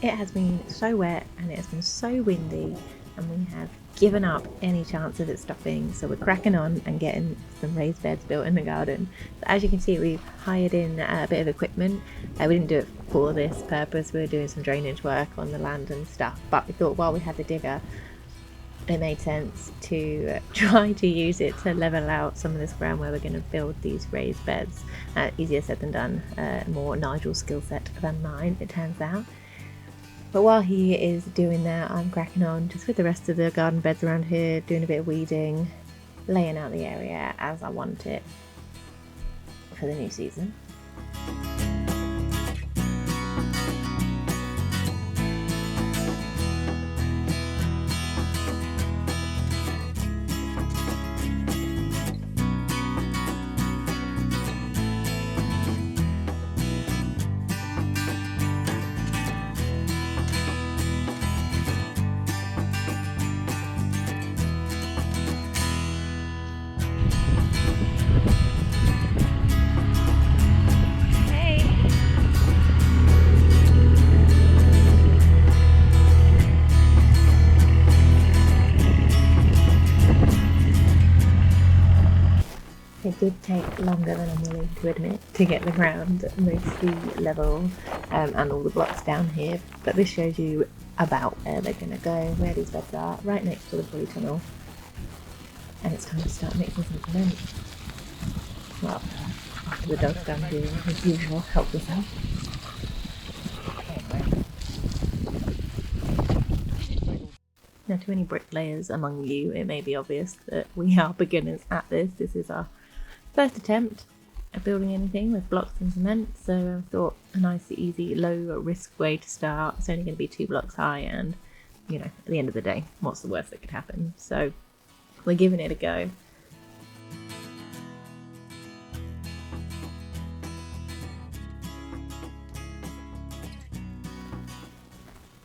It has been so wet and it has been so windy, and we have given up any chance of it stopping, so we're cracking on and getting some raised beds built in the garden. So as you can see, we've hired in a bit of equipment. We didn't do it for this purpose, we were doing some drainage work on the land and stuff, but we thought while we had the digger it made sense to try to use it to level out some of this ground where we're going to build these raised beds. Easier said than done, more Nigel's skill set than mine, it turns out. But while he is doing that, I'm cracking on just with the rest of the garden beds around here, doing a bit of weeding, laying out the area as I want it for the new season. It did take longer than I'm willing to admit to get the ground mostly level and all the blocks down here, but this shows you about where they're going to go, where these beds are, right next to the polytunnel, and it's time to start mixing some cement. Well, after the dog's done doing his usual help yourself. Now, to any bricklayers among you, it may be obvious that we are beginners at this. This is our first attempt at building anything with blocks and cement, so I thought a nice, easy, low risk way to start. It's only going to be 2 blocks high, and you know, at the end of the day, what's the worst that could happen? So we're giving it a go.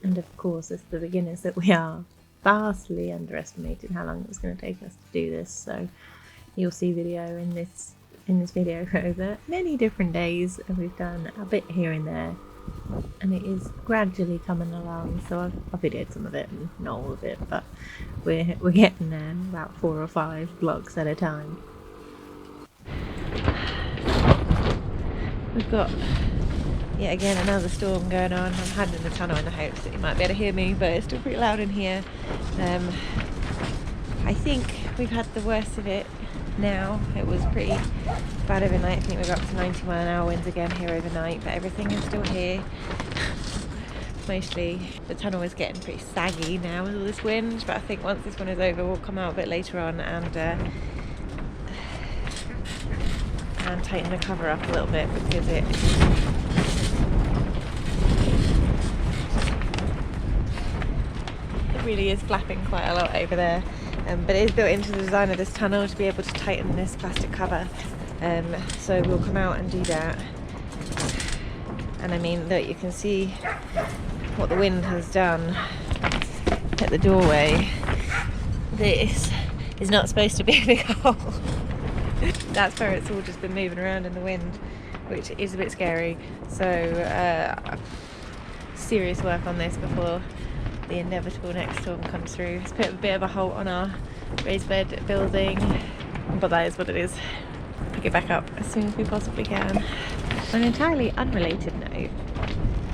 And of course, as the beginners that we are, vastly underestimated how long it was going to take us to do this, so you'll see video in this video over many different days, and we've done a bit here and there, and it is gradually coming along. So I've videoed some of it and not all of it, but we're getting there, about 4 or 5 blocks at a time. We've got yet again another storm going on. I'm hiding in the tunnel in the hopes that you might be able to hear me, but it's still pretty loud in here. I think we've had the worst of it now. It was pretty bad overnight. I think we got up to 90-mile-an-hour winds again here overnight, but everything is still here. Mostly the tunnel is getting pretty saggy now with all this wind, but I think once this one is over we'll come out a bit later on and tighten the cover up a little bit, because it really is flapping quite a lot over there. But it is built into the design of this tunnel to be able to tighten this plastic cover, so we'll come out and do that. And I mean, look, you can see what the wind has done at the doorway. This is not supposed to be a big hole. That's where it's all just been moving around in the wind, which is a bit scary. So serious work on this before the inevitable next storm comes through. It's put a bit of a halt on our raised bed building, but that is what it is. Pick it back up as soon as we possibly can. On an entirely unrelated note,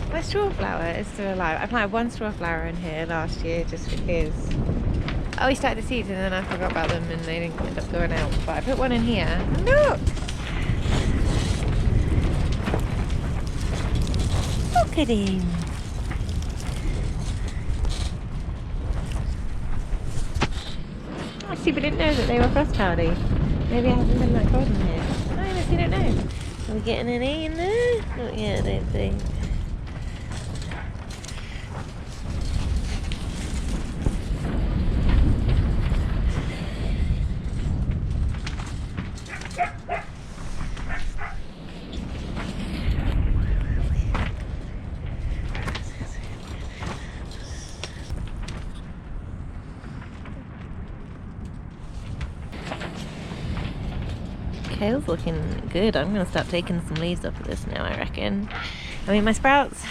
my straw flower is still alive. I planted 1 straw flower in here last year just because we started the seeds and then I forgot about them and they didn't end up going out, but I put 1 in here. Look! Look at him! See, we didn't know that they were frost cloudy. Maybe it hasn't been that cold in here. I honestly don't know. Are we getting any in there? Not yet, I don't think. Kale's looking good. I'm going to start taking some leaves off of this now, I reckon. I mean, my sprouts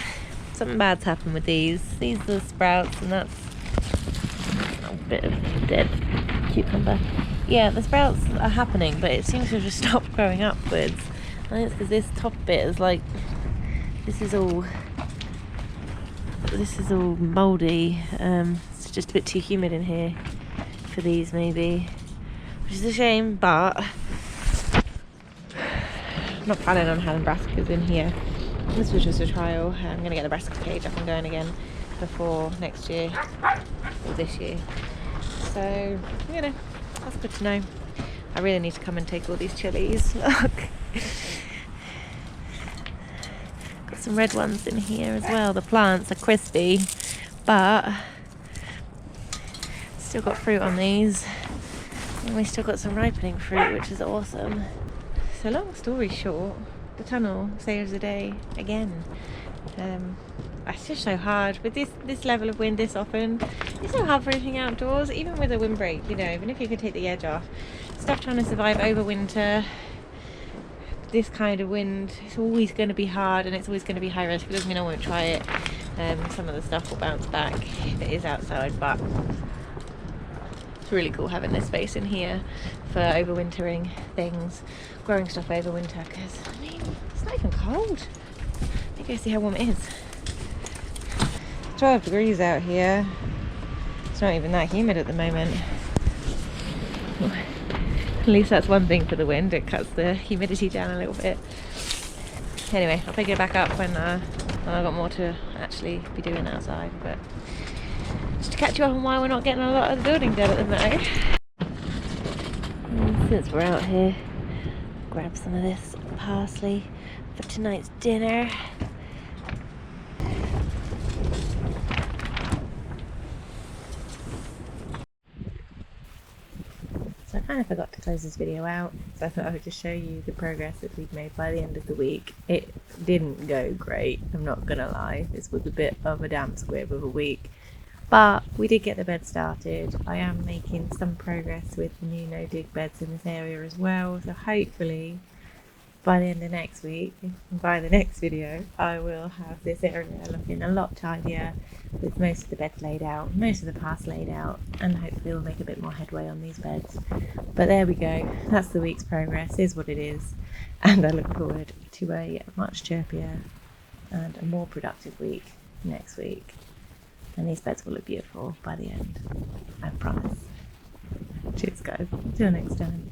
something bad's happened with these. These are the sprouts, and that's a bit of dead cucumber. Yeah, the sprouts are happening, but it seems to have just stopped growing upwards. I think it's because this top bit is like, this is all mouldy. It's just a bit too humid in here for these, maybe, which is a shame, but I'm not planning on having brassicas in here. This was just a trial. I'm going to get the brassica cage up and going again before next year, or this year. So, you know, that's good to know. I really need to come and take all these chilies. Look. Got some red ones in here as well. The plants are crispy, but still got fruit on these. And we still got some ripening fruit, which is awesome. So long story short, the tunnel saves the day again. It's just so hard with this level of wind this often. It's so hard for anything outdoors, even with a windbreak, you know, even if you can take the edge off. Stuff trying to survive over winter, this kind of wind, it's always going to be hard, and it's always going to be high risk. It doesn't mean I won't try it. Some of the stuff will bounce back if it is outside, but it's really cool having this space in here for overwintering things, growing stuff over winter, because I mean, it's not even cold. Let me go see how warm it is. 12 degrees out here. It's not even that humid at the moment. At least that's one thing for the wind, it cuts the humidity down a little bit. Anyway, I'll pick it back up when I've got more to actually be doing outside, but just to catch you up on why we're not getting a lot of the building done at the moment. And since we're out here, grab some of this parsley for tonight's dinner. So I kind of forgot to close this video out, so I thought I would just show you the progress that we've made by the end of the week. It didn't go great, I'm not gonna lie. This was a bit of a damp squib of a week, but we did get the bed started. I am making some progress with the new no-dig beds in this area as well, so hopefully by the end of next week, by the next video, I will have this area looking a lot tidier, with most of the beds laid out, most of the paths laid out, and hopefully we'll make a bit more headway on these beds. But there we go, that's the week's progress, is what it is, and I look forward to a much chirpier and a more productive week next week, and these beds will look beautiful by the end, I promise. Cheers guys, till next time.